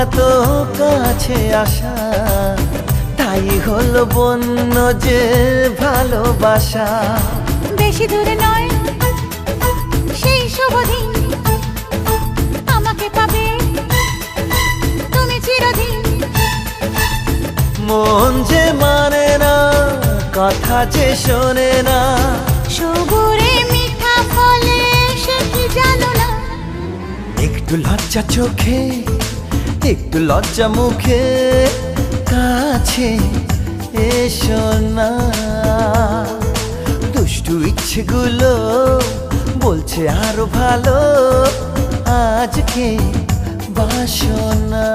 এত কাছে আসা, তাই হলো বন্য যে ভালোবাসা। বেশি দূরে নয় সেই শুভ দিন, আমাকে পাবে তুমি চিরদিন। মন যে মানে না, কথা যে শোনে না, সবুরে মিঠা ফলে সে কি জানো না। একটু লজ্জা চোখে, একটু লজ্জা মুখে, কাছে এসো না। দুষ্টু ইচ্ছেগুলো বলছে আরো ভালো, আজকে বাসনা।